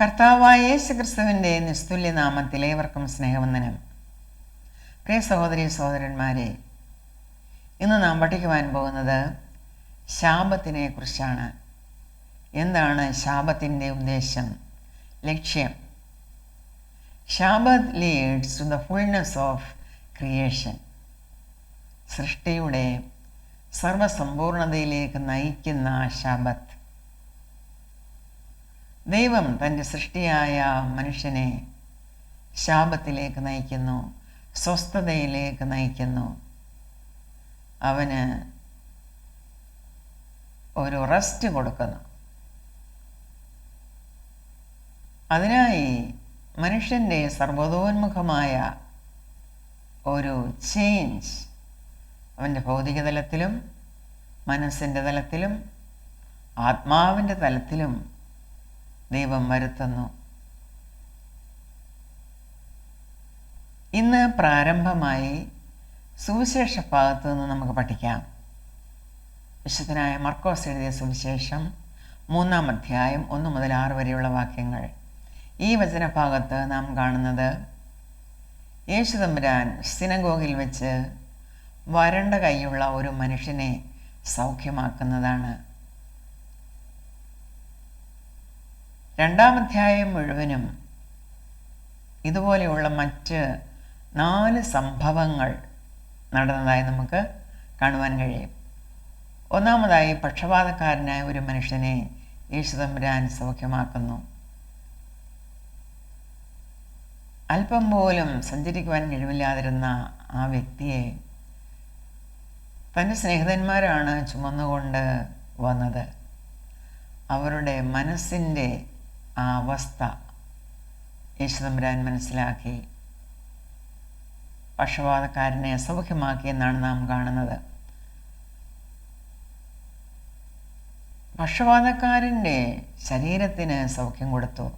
കർത്താവായ യേശുക്രിസ്തുവിൻ്റെ നിസ്തുല്യ നാമത്തിൽ ഏവർക്കും സ്നേഹവന്ദനം. പ്രിയ സഹോദരി സഹോദരന്മാരെ, ഇന്ന് നാം പഠിക്കുവാൻ പോകുന്നത് ശാബത്തിനെ കുറിച്ചാണ്. എന്താണ് ശാബത്തിൻ്റെ ഉദ്ദേശം, ലക്ഷ്യം? Sabbath leads to the fullness of creation. സൃഷ്ടിയുടെ സർവസമ്പൂർണതയിലേക്ക് നയിക്കുന്ന ശാബത്ത്. ദൈവം തൻ്റെ സൃഷ്ടിയായ മനുഷ്യനെ ശാബത്തിലേക്ക് നയിക്കുന്നു, സ്വസ്ഥതയിലേക്ക് നയിക്കുന്നു. അവന് ഒരു റെസ്റ്റ് കൊടുക്കുന്നു. അതിനായി മനുഷ്യൻ്റെ സർവ്വതോന്മുഖമായ ഒരു ചേഞ്ച് അവൻ്റെ ഭൗതിക തലത്തിലും മനസ്സിൻ്റെ തലത്തിലും ആത്മാവിൻ്റെ തലത്തിലും ദൈവം വരുത്തുന്നു. ഇന്ന് പ്രാരംഭമായി സുവിശേഷ ഭാഗത്തു നിന്ന് നമുക്ക് പഠിക്കാം. വിശുദ്ധനായ മർക്കോസ് എഴുതിയ സുവിശേഷം 3-ാം അധ്യായം 1 മുതൽ 6 വരെയുള്ള വാക്യങ്ങൾ. ഈ വചനഭാഗത്ത് നാം കാണുന്നത് യേശു തമ്പുരാൻ സിനഗോഗിൽ വെച്ച് വരണ്ട കൈയുള്ള ഒരു മനുഷ്യനെ സൗഖ്യമാക്കുന്നതാണ്. 2-ാം അധ്യായം മുഴുവനും ഇതുപോലെയുള്ള മറ്റ് 4 സംഭവങ്ങൾ നടന്നതായി നമുക്ക് കാണുവാൻ കഴിയും. ഒന്നാമതായി, പക്ഷപാതക്കാരനായ ഒരു മനുഷ്യനെ യേശു തമ്പുരാൻ സൗഖ്യമാക്കുന്നു. അല്പം പോലും സഞ്ചരിക്കുവാൻ കഴിവില്ലാതിരുന്ന ആ വ്യക്തിയെ തൻ്റെ സ്നേഹിതന്മാരാണ് ചുമന്നുകൊണ്ട് വന്നത്. അവരുടെ മനസ്സിൻ്റെ ആ അവസ്ഥ യേശു തമ്പുരാൻ മനസ്സിലാക്കി പക്ഷപാതക്കാരനെ സൗഖ്യമാക്കിയെന്നാണ് നാം കാണുന്നത്. പക്ഷപാതക്കാരൻ്റെ ശരീരത്തിന് സൗഖ്യം കൊടുത്തു,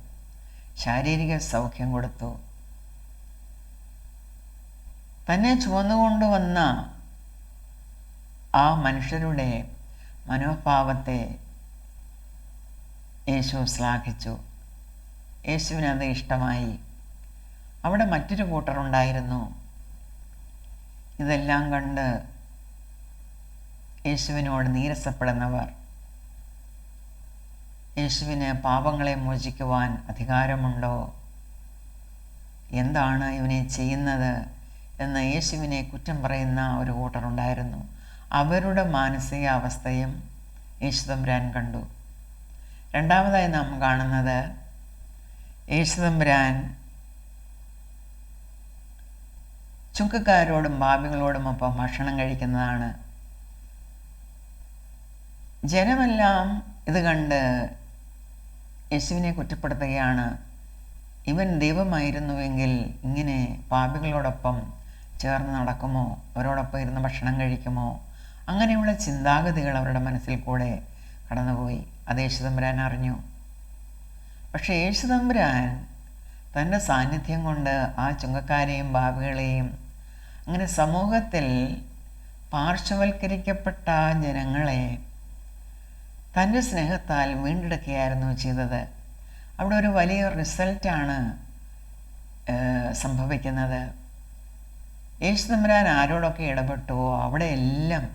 ശാരീരിക സൗഖ്യം കൊടുത്തു. തന്നെ ചുമന്നുകൊണ്ടുവന്ന ആ മനുഷ്യരുടെ മനോഭാവത്തെ യേശു ശ്ലാഘിച്ചു. യേശുവിനത് ഇഷ്ടമായി. അവിടെ മറ്റൊരു കൂട്ടറുണ്ടായിരുന്നു. ഇതെല്ലാം കണ്ട് യേശുവിനോട് നീരസപ്പെടുന്നവർ. യേശുവിന് പാപങ്ങളെ മോചിക്കുവാൻ അധികാരമുണ്ടോ, എന്താണ് ഇവനെ ചെയ്യുന്നത് എന്ന് യേശുവിനെ കുറ്റം പറയുന്ന ഒരു കൂട്ടറുണ്ടായിരുന്നു. അവരുടെ മാനസിക അവസ്ഥയും യേശു തമ്പുരാൻ കണ്ടു. രണ്ടാമതായി നാം കാണുന്നത് യേശു തമ്പുരാൻ ചുങ്കക്കാരോടും പാപികളോടുമൊപ്പം ഭക്ഷണം കഴിക്കുന്നതാണ്. ജനമെല്ലാം ഇത് കണ്ട് യേശുവിനെ കുറ്റപ്പെടുത്തുകയാണ്. ഇവൻ ദൈവമായിരുന്നുവെങ്കിൽ ഇങ്ങനെ പാപികളോടൊപ്പം ചേർന്ന് നടക്കുമോ, അവരോടൊപ്പം ഇരുന്ന് ഭക്ഷണം കഴിക്കുമോ? അങ്ങനെയുള്ള ചിന്താഗതികൾ അവരുടെ മനസ്സിൽ കൂടെ കടന്നുപോയി. അത് യേശു തമ്പുരാൻ അറിഞ്ഞു. പക്ഷേ യേശു തമ്പുരാൻ തൻ്റെ സാന്നിധ്യം കൊണ്ട് ആ ചുങ്കക്കാരെയും പാപികളെയും, അങ്ങനെ സമൂഹത്തിൽ പാർശ്വവൽക്കരിക്കപ്പെട്ട ജനങ്ങളെ തൻ്റെ സ്നേഹത്താൽ വീണ്ടെടുക്കുകയായിരുന്നു ചെയ്തത്. അവിടെ ഒരു വലിയ റിസൾട്ടാണ് സംഭവിക്കുന്നത്. യേശു തമ്പുരാൻ ആരോടൊക്കെ ഇടപെട്ടുവോ അവിടെയെല്ലാം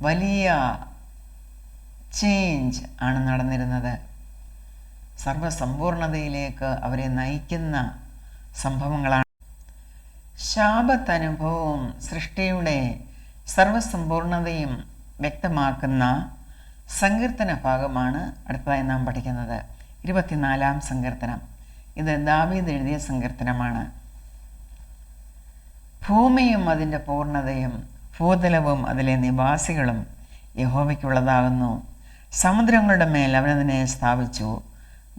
വലിയ ചേഞ്ച് ആണ് നടന്നിരുന്നത്. സർവസമ്പൂർണതയിലേക്ക് അവരെ നയിക്കുന്ന സംഭവങ്ങളാണ്. ശാബത്ത് അനുഭവവും സൃഷ്ടിയുടെ സർവസമ്പൂർണതയും വ്യക്തമാക്കുന്ന സങ്കീർത്തന ഭാഗമാണ് അടുത്തതായി നാം പഠിക്കുന്നത്. 24-ാം സങ്കീർത്തനം. ഇത് ദാവീദ് എഴുതിയ സങ്കീർത്തനമാണ്. ഭൂമിയും അതിൻ്റെ പൂർണ്ണതയും ഭൂതലവും അതിലെ നിവാസികളും യഹോവയ്ക്കുള്ളതാകുന്നു. സമുദ്രങ്ങളുടെ മേൽ അവനതിനെ സ്ഥാപിച്ചു,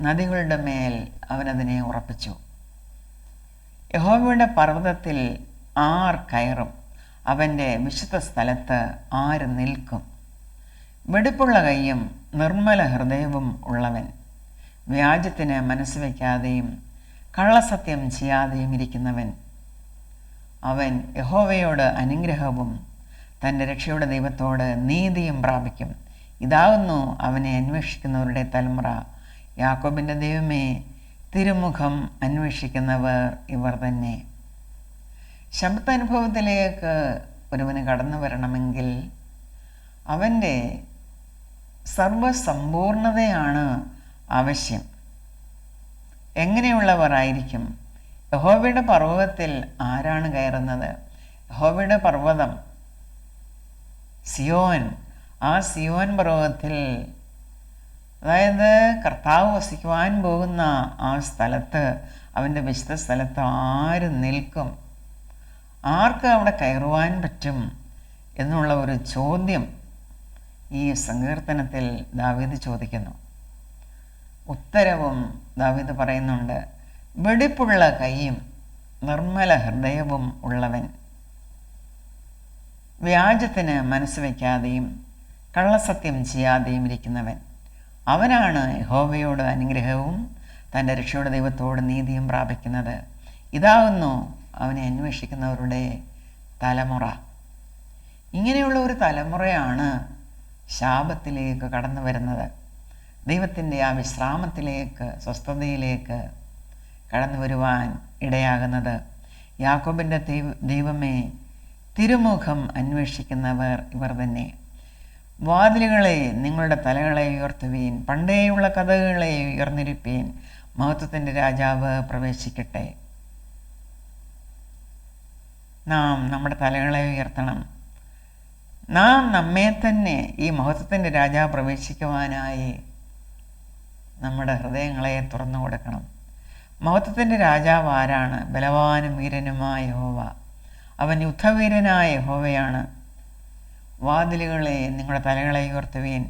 നദികളുടെ മേൽ അവനതിനെ ഉറപ്പിച്ചു. യഹോവയുടെ പർവ്വതത്തിൽ ആർ കയറും? അവൻ്റെ വിശുദ്ധ സ്ഥലത്ത് ആര് നിൽക്കും? വെടിപ്പുള്ള കൈയും നിർമ്മല ഹൃദയവും ഉള്ളവൻ, വ്യാജത്തിന് മനസ്സ് വയ്ക്കാതെയും കള്ളസത്യം ചെയ്യാതെയും ഇരിക്കുന്നവൻ. അവൻ യഹോവയോട് അനുഗ്രഹവും തൻ്റെ രക്ഷയുടെ ദൈവത്തോട് നീതിയും പ്രാപിക്കും. ഇതാകുന്നു അവനെ അന്വേഷിക്കുന്നവരുടെ തലമുറ. യാക്കോബിൻ്റെ ദൈവമേ, തിരുമുഖം അന്വേഷിക്കുന്നവർ ഇവർ തന്നെ. ശബ്ദാനുഭവത്തിലേക്ക് ഒരുവന് കടന്നു വരണമെങ്കിൽ അവൻ്റെ സർവസമ്പൂർണതയാണ് ആവശ്യം. എങ്ങനെയുള്ളവർ ആയിരിക്കും? യഹോവയുടെ പർവ്വതത്തിൽ ആരാണ് കയറുന്നത്? യഹോവയുടെ പർവ്വതം സിയോൻ. ആ സിയോൻ പർവ്വതത്തിൽ, അതായത് കർത്താവ് വസിക്കുവാൻ പോകുന്ന ആ സ്ഥലത്ത്, അവൻ്റെ വിശുദ്ധ സ്ഥലത്ത് ആര് നിൽക്കും? ആർക്ക് അവിടെ കയറുവാൻ പറ്റും എന്നുള്ള ഒരു ചോദ്യം ഈ സങ്കീർത്തനത്തിൽ ദാവീദ് ചോദിക്കുന്നു. ഉത്തരവും ദാവീദ് പറയുന്നുണ്ട്. വെടിപ്പുള്ള കൈയും നിർമ്മല ഹൃദയവും ഉള്ളവൻ, വ്യാജത്തിന് മനസ്സ് വയ്ക്കാതെയും കള്ളസത്യം ചെയ്യാതെയും ഇരിക്കുന്നവൻ, അവനാണ് യഹോവയോട് അനുഗ്രഹവും തൻ്റെ രക്ഷയുടെ ദൈവത്തോട് നീതിയും പ്രാപിക്കുന്നത്. ഇതാകുന്നു അവനെ അന്വേഷിക്കുന്നവരുടെ തലമുറ. ഇങ്ങനെയുള്ള ഒരു തലമുറയാണ് ശാബത്തിലേക്ക് കടന്നു വരുന്നത്. ദൈവത്തിൻ്റെ ആ വിശ്രാമത്തിലേക്ക്, സ്വസ്ഥതയിലേക്ക് കടന്നു വരുവാൻ ഇടയാകുന്നത്. യാക്കോബിൻ്റെ ദൈവമേ, തിരുമുഖം അന്വേഷിക്കുന്നവർ ഇവർ തന്നെ. വാതിലുകളെ, നിങ്ങളുടെ തലകളെ ഉയർത്തുവീൻ, പണ്ടേയുള്ള കഥകളെ ഉയർന്നിരിപ്പീൻ, മഹത്വത്തിൻ്റെ രാജാവ് പ്രവേശിക്കട്ടെ. നാം നമ്മുടെ തലകളെ ഉയർത്തണം. നാം നമ്മെ തന്നെ ഈ മഹത്വത്തിൻ്റെ രാജാവ് പ്രവേശിക്കുവാനായി നമ്മുടെ ഹൃദയങ്ങളെ തുറന്നു കൊടുക്കണം. മഹത്വത്തിൻ്റെ രാജാവ് ആരാണ്? ബലവാനും വീരനുമായ യഹോവ. അവൻ യുദ്ധവീരനായ യഹോവയാണ്. വാതിലുകളെ, നിങ്ങളുടെ തലകളെ ഉയർത്തുവീൻ,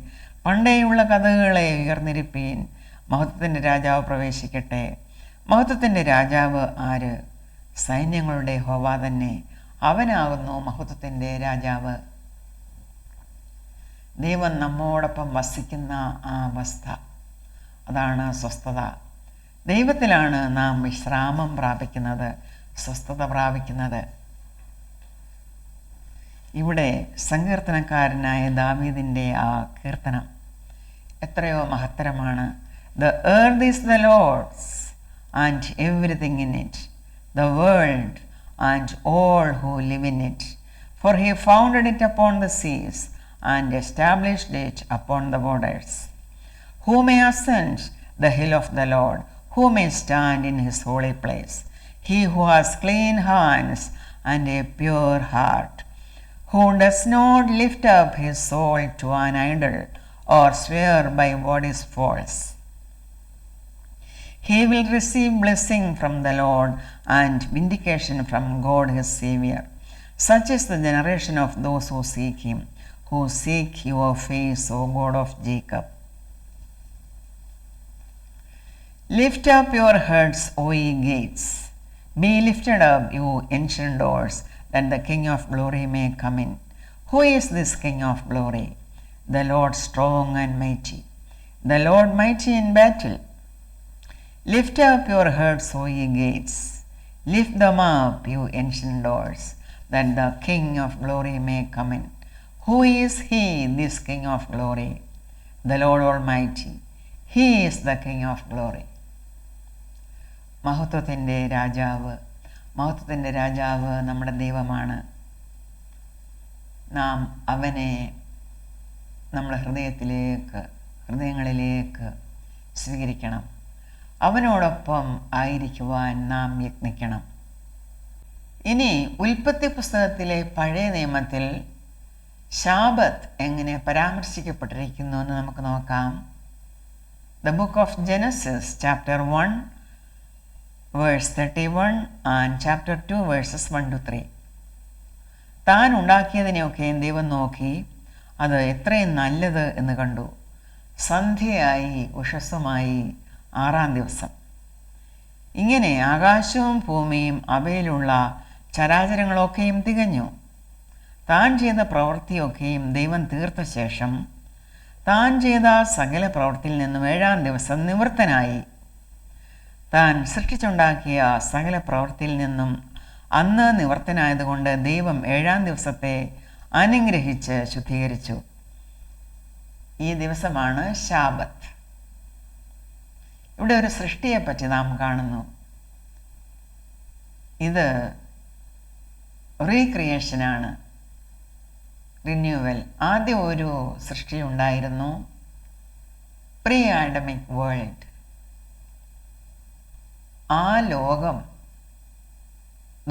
പണ്ടേയുള്ള കഥകളെ ഉയർന്നിരിപ്പീൻ, മഹത്വത്തിൻ്റെ രാജാവ് പ്രവേശിക്കട്ടെ. മഹത്വത്തിൻ്റെ രാജാവ് ആര്? സൈന്യങ്ങളുടെ യഹോവ തന്നെ. അവനാകുന്നു മഹത്വത്തിൻ്റെ രാജാവ്. ദൈവം നമ്മോടൊപ്പം വസിക്കുന്ന ആ അവസ്ഥ, അതാണ് സ്വസ്ഥത. ദൈവത്തിലാണ് നാം വിശ്രാമം പ്രാപിക്കുന്നത്, സ്വസ്ഥത പ്രാപിക്കുന്നത്. ഇവിടെ സങ്കീർത്തനക്കാരനായ ദാവീദിൻ്റെ ആ കീർത്തനം എത്രയോ മഹത്തരമാണ്. The earth is the Lord's and everything in it, the world and all who live in it. For he founded it upon the seas and established it upon the waters. Who may ascend the hill of the Lord? Who may stand in his holy place? He who has clean hands and a pure heart, who does not lift up his soul to an idol or swear by what is false. He will receive blessing from the Lord and vindication from God his Savior. Such is the generation of those who seek him, who seek your face, O God of Jacob. Lift up your heads, O ye gates. Be lifted up, you ancient doors, that the King of glory may come in. Who is this King of glory? The Lord strong and mighty, the Lord mighty in battle. Lift up your heads, O ye gates. Lift them up, you ancient doors, that the King of glory may come in. Who is he, this King of glory? The Lord Almighty. He is the King of glory. മഹത്വത്തിൻ്റെ രാജാവ്, മഹത്വത്തിൻ്റെ രാജാവ് നമ്മുടെ ദൈവമാണ്. നാം അവനെ നമ്മുടെ ഹൃദയങ്ങളിലേക്ക് സ്വീകരിക്കണം. അവനോടൊപ്പം ആയിരിക്കുവാൻ നാം യത്നിക്കണം. ഇനി ഉൽപ്പത്തി പുസ്തകത്തിലെ പഴയ നിയമത്തിൽ ശാബത്ത് എങ്ങനെ പരാമർശിക്കപ്പെട്ടിരിക്കുന്നു എന്ന് നമുക്ക് നോക്കാം. The book of Genesis, chapter 1, verse 31 and chapter 2, verses 1 to 3. താൻ ഉണ്ടാക്കിയതിനെയൊക്കെ ദൈവം നോക്കി, അത് എത്രയും നല്ലത് എന്ന് കണ്ടു. സന്ധ്യയായി ഉഷസ്സുമായി 6-ാം ദിവസം. ഇങ്ങനെ ആകാശവും ഭൂമിയും അവയിലുള്ള ചരാചരങ്ങളൊക്കെയും തികഞ്ഞു. താൻ ചെയ്ത പ്രവൃത്തിയൊക്കെയും ദൈവം തീർത്ത ശേഷം താൻ ചെയ്ത സകല പ്രവൃത്തിയിൽ നിന്നും 7-ാം ദിവസം നിവൃത്തനായി. താൻ സൃഷ്ടിച്ചുണ്ടാക്കിയ സകല പ്രവൃത്തിയിൽ നിന്നും അന്ന് നിവൃത്തനായതുകൊണ്ട് ദൈവം 7-ാം ദിവസത്തെ അനുഗ്രഹിച്ച് ശുദ്ധീകരിച്ചു. ഈ ദിവസമാണ് ശാബത്ത്. ഇവിടെ ഒരു സൃഷ്ടിയെപ്പറ്റി നാം കാണുന്നു. ഇത് റീക്രിയേഷനാണ്, റിന്യൂവൽ. ആദ്യം ഒരു സൃഷ്ടി ഉണ്ടായിരുന്നു, പ്രീ ആഡമിക് വേൾഡ്. ആ ലോകം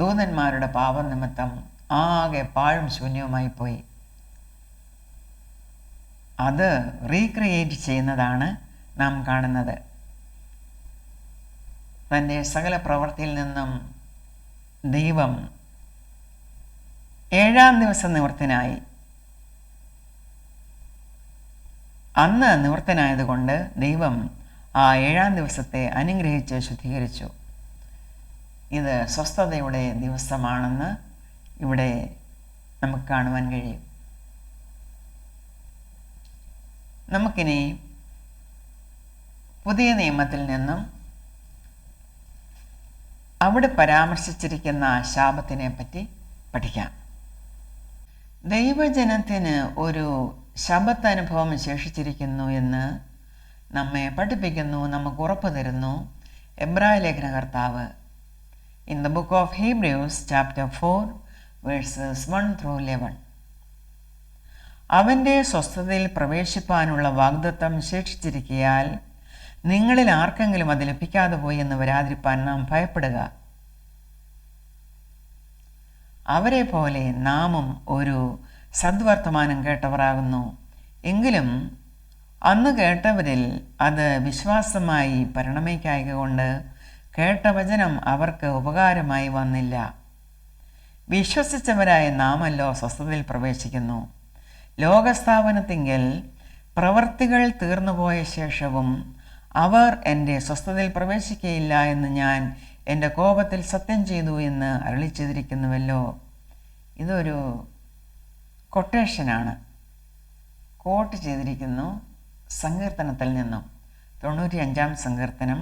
ദൂതന്മാരുടെ പാപനിമിത്തം ആകെ പാഴും ശൂന്യവുമായി പോയി. അത് റീക്രിയേറ്റ് ചെയ്യുന്നതാണ് നാം കാണുന്നത്. തൻ്റെ സകല പ്രവൃത്തിയിൽ നിന്നും ദൈവം 7-ാം ദിവസം നിവൃത്തനായി. അന്ന് നിവൃത്തനായതുകൊണ്ട് ദൈവം ആ 7-ാം ദിവസത്തെ അനുഗ്രഹിച്ച് ശുദ്ധീകരിച്ചു. ഇത് സ്വസ്ഥതയുടെ ദിവസമാണെന്ന് ഇവിടെ നമുക്ക് കാണുവാൻ കഴിയും. നമുക്കിനി പുതിയ നിയമത്തിൽ നിന്നും അവിടെ പരാമർശിച്ചിരിക്കുന്ന ശാപത്തിനെ പറ്റി പഠിക്കാം. ദൈവജനത്തിന് ഒരു ശബത്ത് അനുഭവം ശേഷിച്ചിരിക്കുന്നു എന്ന് നമ്മെ പഠിപ്പിക്കുന്നു, നമുക്ക് ഉറപ്പ് തരുന്നു എബ്രായ ലേഖന കർത്താവ്. In the book of Hebrews chapter 4 versus 1-11. അവൻ്റെ സ്വസ്ഥതയിൽ പ്രവേശിപ്പാനുള്ള വാഗ്ദത്തം ശേഷിച്ചിരിക്കയാൽ നിങ്ങളിൽ ആർക്കെങ്കിലും അത് ലഭിക്കാതെ പോയി എന്ന് വരാതിരിപ്പാൻ നാം ഭയപ്പെടുക. അവരെ പോലെ നാമും ഒരു സദ്വർത്തമാനം കേട്ടവരാകുന്നു. എങ്കിലും അന്ന് കേട്ടവരിൽ അത് വിശ്വാസമായി പരിണമിക്കായകൊണ്ട് കേട്ട വചനം അവർക്ക് ഉപകാരമായി വന്നില്ല. വിശ്വസിച്ചവരായ നാമല്ലോ സ്വസ്ഥതയിൽ പ്രവേശിക്കുന്നു. ലോകസ്ഥാപനത്തിങ്കൽ പ്രവൃത്തികൾ തീർന്നുപോയ ശേഷവും അവർ എൻ്റെ സ്വസ്ഥതയിൽ പ്രവേശിക്കുകയില്ല എന്ന് ഞാൻ എൻ്റെ കോപത്തിൽ സത്യം ചെയ്തു എന്ന് അരുളി ചെയ്തിരിക്കുന്നുവല്ലോ. ഇതൊരു കൊട്ടേഷനാണ്, കോട്ട് ചെയ്തിരിക്കുന്നു സങ്കീർത്തനത്തിൽ നിന്നും. 95-ാം സങ്കീർത്തനം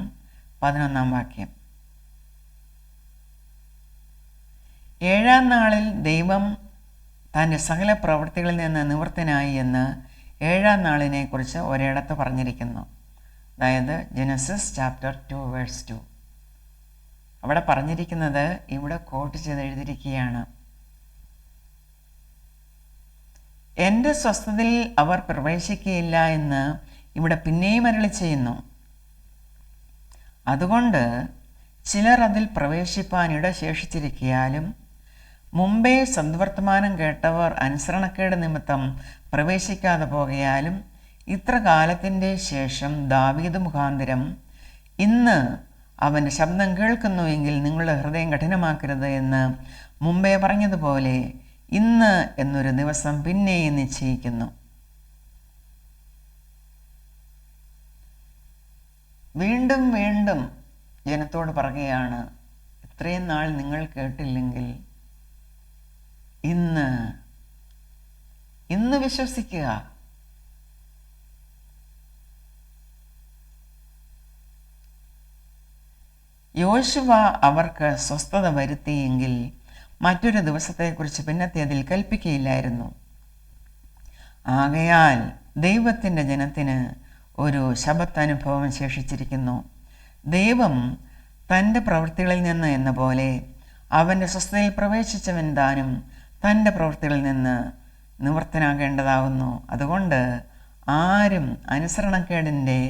11-ാം വാക്യം. 7-ാം നാളിൽ ദൈവം തൻ്റെ സകല പ്രവൃത്തികളിൽ നിന്ന് നിവൃത്തനായി എന്ന് 7-ാം നാളിനെ കുറിച്ച് ഒരിടത്ത് പറഞ്ഞിരിക്കുന്നു. അതായത് ജനസിസ് ചാപ്റ്റർ 2 വേഴ്സ് 2. അവിടെ പറഞ്ഞിരിക്കുന്നത് ഇവിടെ കോട്ട് ചെയ്ത് എഴുതിയിരിക്കുകയാണ്. എൻ്റെ സ്വസ്ഥതയിൽ അവർ പ്രവേശിക്കുകയില്ല എന്ന് ഇവിടെ പിന്നെയും അരുളി ചെയ്യുന്നു. അതുകൊണ്ട് ചിലർ അതിൽ പ്രവേശിപ്പാൻ ഇട ശേഷിച്ചിരിക്കയാലും മുമ്പേ സദ്വർത്തമാനം കേട്ടവർ അനുസരണക്കേട് നിമിത്തം പ്രവേശിക്കാതെ പോകയാലും ഇത്ര കാലത്തിൻ്റെ ശേഷം ദാവീദ് മുഖാന്തരം ഇന്ന് അവൻ്റെ ശബ്ദം കേൾക്കുന്നുവെങ്കിൽ നിങ്ങളുടെ ഹൃദയം കഠിനമാക്കരുത് എന്ന് മുമ്പേ പറഞ്ഞതുപോലെ ഇന്ന് എന്നൊരു ദിവസം പിന്നെയും നിശ്ചയിക്കുന്നു. വീണ്ടും വീണ്ടും ജനത്തോട് പറയുകയാണ്, ഇത്രയും നാൾ നിങ്ങൾ കേട്ടില്ലെങ്കിൽ ഇന്ന് വിശ്വസിക്കുക. യോശുവ അവർക്ക് സ്വസ്ഥത വരുത്തിയെങ്കിൽ മറ്റൊരു ദിവസത്തെക്കുറിച്ച് പിന്നത്തേതിൽ കൽപ്പിക്കുകയില്ലായിരുന്നു. ആകയാൽ ദൈവത്തിൻ്റെ ജനത്തിന് ഒരു ശബത്ത് അനുഭവം ശേഷിച്ചിരിക്കുന്നു. ദൈവം തൻ്റെ പ്രവൃത്തികളിൽ നിന്ന് എന്ന പോലെ അവൻ്റെ സ്വസ്ഥതയിൽ പ്രവേശിച്ചവൻ താനും തൻ്റെ പ്രവൃത്തികളിൽ നിന്ന് നിവൃത്തനാകേണ്ടതാകുന്നു. അതുകൊണ്ട് ആരും അനുസരണക്കേടിൻ്റെ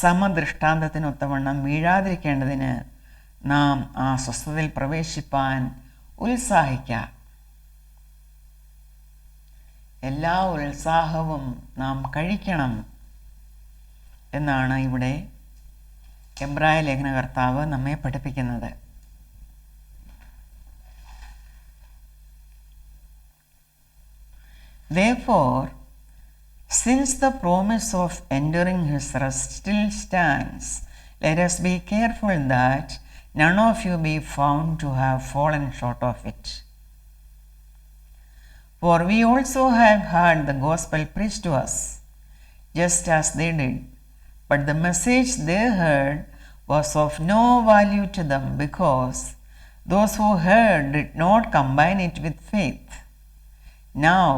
സമദൃഷ്ടാന്തത്തിനൊത്തവണ്ണം വീഴാതിരിക്കേണ്ടതിന് നാം ആ സ്വസ്ഥതയിൽ പ്രവേശിപ്പാൻ ഉത്സാഹിക്കാം. എല്ലാ ഉത്സാഹവും നാം കഴിക്കണം എന്നാണ് ഇവിടെ എബ്രായ ലേഖനകർത്താവ് നമ്മെ പഠിപ്പിക്കുന്നത്. Therefore, since the promise of entering his rest still stands, let us be careful that none of you be found to have fallen short of it. For we also have heard the gospel preached to us, just as they did. But the message they heard was of no value to them, because those who heard did not combine it with faith. Now,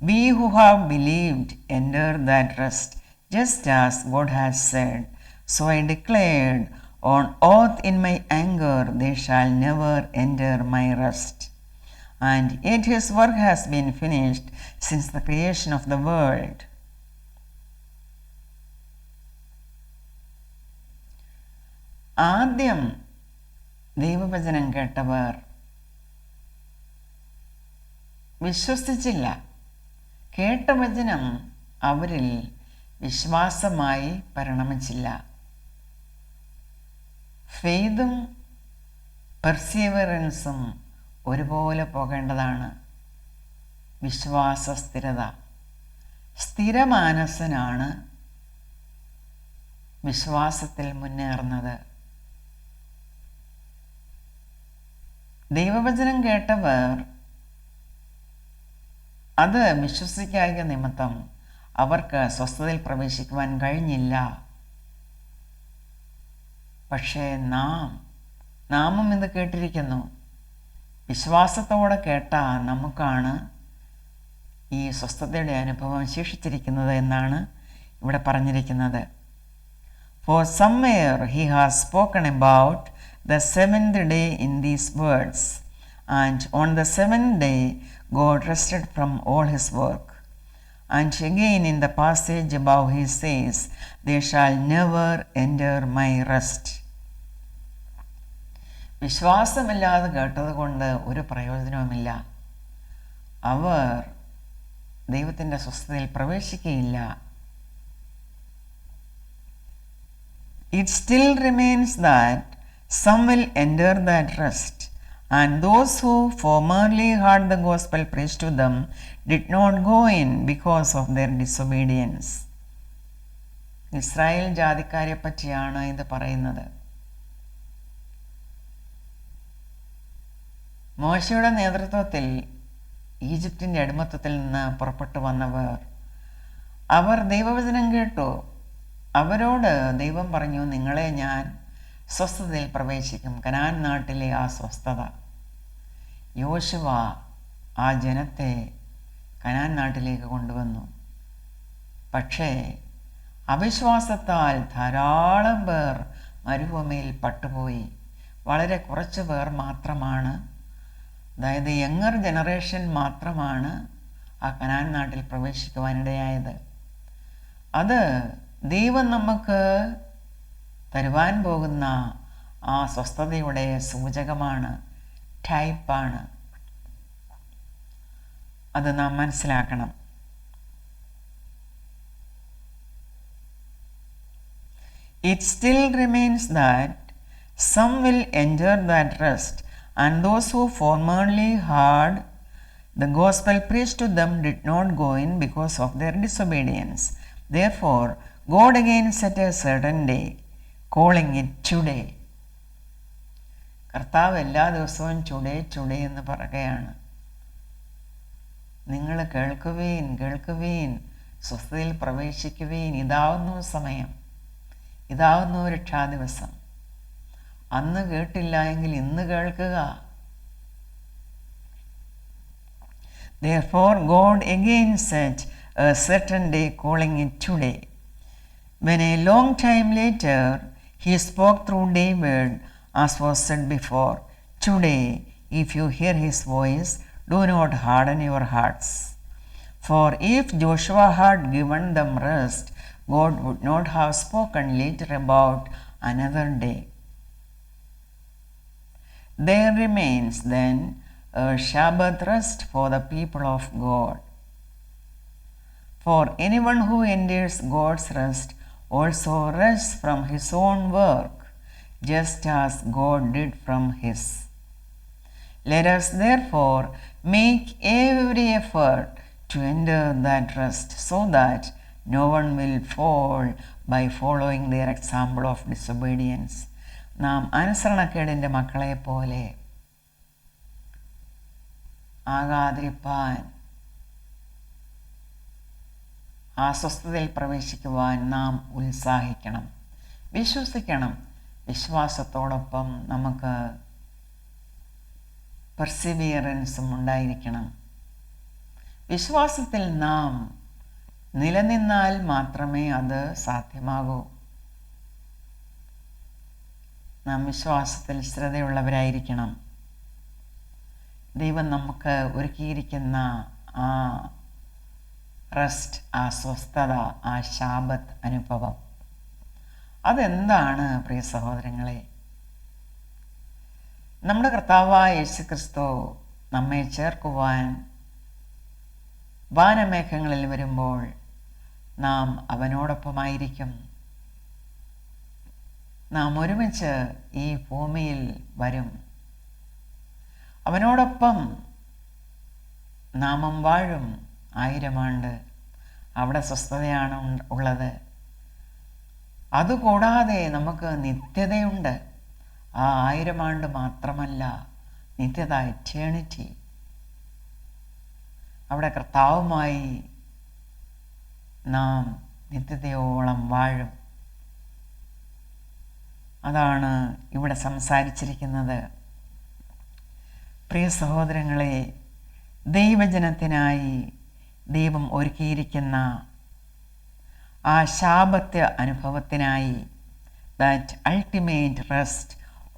we who have believed enter that rest, just as God has said, So I declared on oath in my anger, they shall never enter my rest. And yet his work has been finished since the creation of the world. ആദ്യം ദൈവവചനം കേട്ടവർ വിശ്വസിച്ചില്ല. കേട്ട വചനം അവരിൽ വിശ്വാസമായി പരിണമിച്ചില്ല. ഫെയ്തും പെർസീവറൻസും ഒരുപോലെ പോകേണ്ടതാണ്. വിശ്വാസ സ്ഥിരത. സ്ഥിരമാനസനാണ് വിശ്വാസത്തിൽ മുന്നേറുന്നത്. ദൈവവചനം കേട്ടവർ അത് വിശ്വസിക്കായ നിമിത്തം അവർക്ക് സ്വസ്ഥതയിൽ പ്രവേശിക്കുവാൻ കഴിഞ്ഞില്ല. പക്ഷേ നാമും ഇത് കേട്ടിരിക്കുന്നു. വിശ്വാസത്തോടെ കേട്ട നമുക്കാണ് ഈ സ്വസ്ഥതയുടെ അനുഭവം ശേഷിച്ചിരിക്കുന്നത് എന്നാണ് ഇവിടെ പറഞ്ഞിരിക്കുന്നത്. For somewhere he has spoken about the seventh day in these words, and on the seventh day God rested from all his work. And again in the passage above he says, they shall never enter my rest. വിശ്വാസമില്ലാതെ കേട്ടതുകൊണ്ട് ഒരു പ്രയോജനവുമില്ല. അവർ ദൈവത്തിൻ്റെ സ്വസ്ഥതയിൽ പ്രവേശിക്കുകയില്ല. It still remains that some will enter that rest, and those who formerly heard the gospel preached to them did not go in because of their disobedience. Israel ജാതിക്കാരെ പറ്റിയാണ് ഇത് പറയുന്നത്. മോശയുടെ നേതൃത്വത്തിൽ ഈജിപ്തിൻ്റെ അടിമത്തത്തിൽ നിന്ന് പുറപ്പെട്ടു വന്നവർ, അവർ ദൈവവചനം കേട്ടു. അവരോട് ദൈവം പറഞ്ഞു, നിങ്ങളെ ഞാൻ സ്വസ്ഥതയിൽ പ്രവേശിക്കും. കനാൻ നാട്ടിലെ ആ സ്വസ്ഥത. യോശുവ ആ ജനത്തെ കനാൻ നാട്ടിലേക്ക് കൊണ്ടുവന്നു. പക്ഷേ അവിശ്വാസത്താൽ ധാരാളം പേർ മരുഭൂമിയിൽ പട്ടുപോയി. വളരെ കുറച്ച് പേർ മാത്രമാണ്, അതായത് യങ്ങർ ജനറേഷൻ മാത്രമാണ് ആ കനാൻ നാട്ടിൽ പ്രവേശിക്കുവാനിടയായത്. അത് ദൈവം നമുക്ക് തരുവാൻ പോകുന്ന ആ സ്വസ്ഥതയുടെ സൂചകമാണ്, ടൈപ്പാണ്. അത് നാം മനസ്സിലാക്കണം. It still remains that some will enter that rest, and those who formerly heard the gospel preached to them did not go in because of their disobedience. Therefore, God again set a certain day, calling it today. കർത്താവ് എല്ലാ ദിവസവും today എന്ന് പറയുകയാണ്. നിങ്ങൾ കേൾക്കുവീൻ, സ്വസ്ഥതയിൽ പ്രവേശിക്കുവീൻ. ഇതാവുന്നു സമയം, ഇതാവുന്നു രക്ഷാദിവസം. അന്ന് കേട്ടില്ല എങ്കിൽ ഇന്ന് കേൾക്കുക. Therefore, God again set a certain day, calling it today. When a long time later he spoke through David, as was said before, today, if you hear his voice, do not harden your hearts. For if Joshua had given them rest, God would not have spoken later about another day. There remains then a Sabbath rest for the people of God. For anyone who enters God's rest also rests from his own work, just as God did from his. Let us therefore make every effort to enter that rest, so that no one will fall by following their example of disobedience. നാം അനുസരണക്കേടിൻ്റെ മക്കളെ പോലെ ആകാതിരിപ്പാൻ, ആ സ്വസ്ഥതയിൽ പ്രവേശിക്കുവാൻ നാം ഉത്സാഹിക്കണം, വിശ്വസിക്കണം. വിശ്വാസത്തോടൊപ്പം നമുക്ക് പെർസിവിയറൻസും ഉണ്ടായിരിക്കണം. വിശ്വാസത്തിൽ നാം നിലനിന്നാൽ മാത്രമേ അത് സാധ്യമാകൂ. നാം വിശ്വാസത്തിൽ സ്ഥിരതയുള്ളവരായിരിക്കണം. ദൈവം നമുക്ക് ഒരുക്കിയിരിക്കുന്ന ആ റെസ്റ്റ്, ആ സ്വസ്ഥത, ആ ശാബത്ത് അനുഭവം അതെന്താണ് പ്രിയ സഹോദരങ്ങളെ? നമ്മുടെ കർത്താവായ യേശുക്രിസ്തു നമ്മെ ചേർക്കുവാൻ വാനമേഘങ്ങളിൽ വരുമ്പോൾ നാം അവനോടൊപ്പമായിരിക്കും. നാം ഒരുമിച്ച് ഈ ഭൂമിയിൽ വരും. അവനോടൊപ്പം നാമും വാഴും 1000 ആണ്ട്. അവിടെ സ്വസ്ഥതയാണ് ഉള്ളത്. അതുകൂടാതെ നമുക്ക് നിത്യതയുണ്ട്. ആ 1000 ആണ്ട് മാത്രമല്ല, നിത്യത, എറ്റേണിറ്റി. അവിടെ കർത്താവുമായി നാം നിത്യതയോളം വാഴും. അതാണ് ഇവിടെ സംസാരിച്ചിരിക്കുന്നത്. പ്രിയ സഹോദരങ്ങളെ, ദൈവജനത്തിനായി ദൈവം ഒരുക്കിയിരിക്കുന്ന ആ ശാബത്ത് അനുഭവത്തിനായി, that ultimate rest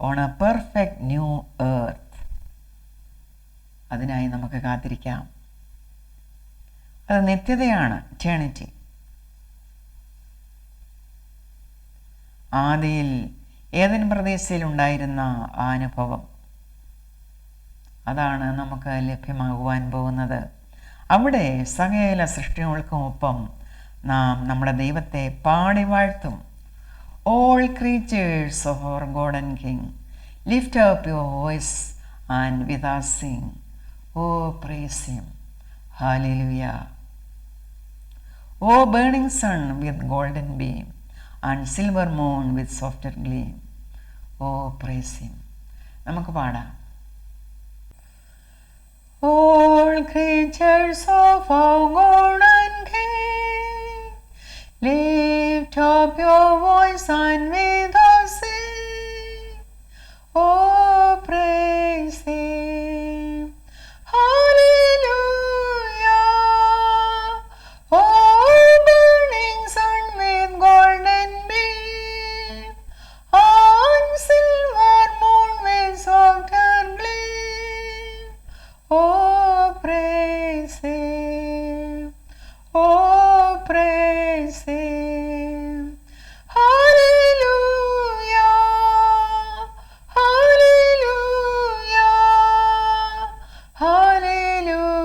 on a perfect new earth, അതിനായി നമുക്ക് കാത്തിരിക്കാം. അത് നിത്യതയാണ്, ഇറ്റേണിറ്റി. ആദിയിൽ ഏദൻ പ്രദേശത്തിലുണ്ടായിരുന്ന ആ അനുഭവം, അതാണ് നമുക്ക് ലഭ്യമാകുവാൻ പോകുന്നത്. അവിടെ സകല സൃഷ്ടികൾക്കുമൊപ്പം നാം നമ്മുടെ ദൈവത്തെ പാടി വാഴ്ത്തും. All creatures of our God and King, lift up your voice and with us sing, O praise him, hallelujah. O burning sun with golden beam and silver moon with softer gleam, O praise him. നമുക്ക് പാടാം. All creatures of our God and King, lift up your voice and with us sing, oh praise him, hallelujah. Oh burning sun with golden beam and silver moon with softer gleam, oh praise him, oh praise him, hallelujah, hallelujah, hallelujah.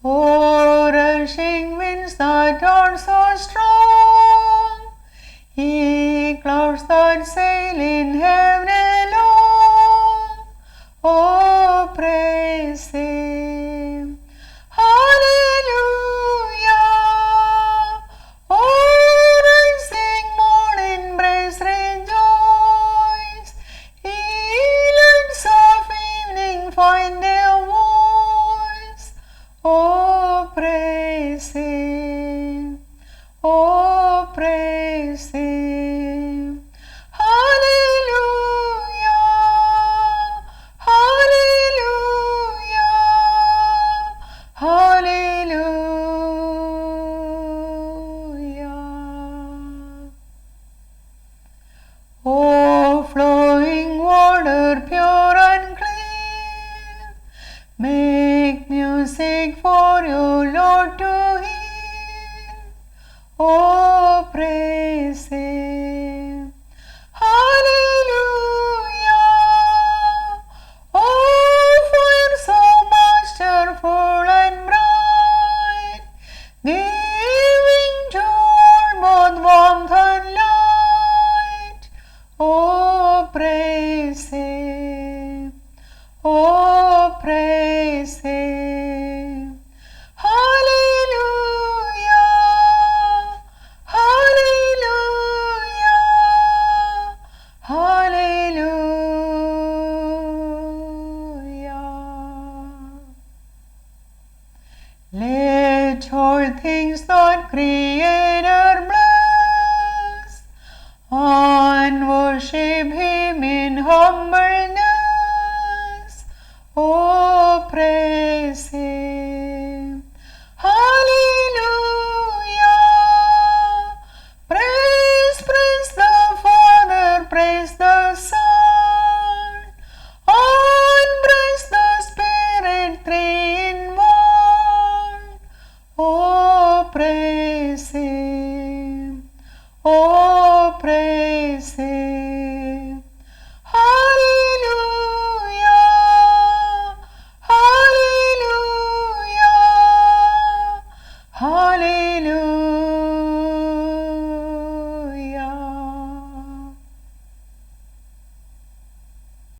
Oh rushing winds that are so strong, ye clouds that sail in heaven alone, oh praise him, hallelujah. Oh rising morning praise rejoice, ye lands of evening find their voice, oh praise him, oh praise him, hallelujah, hallelujah, hallelujah. Oh flowing water pure and clean, make music for your Lord to hear, oh praise him, hallelujah. Oh fire so masterful and bright, give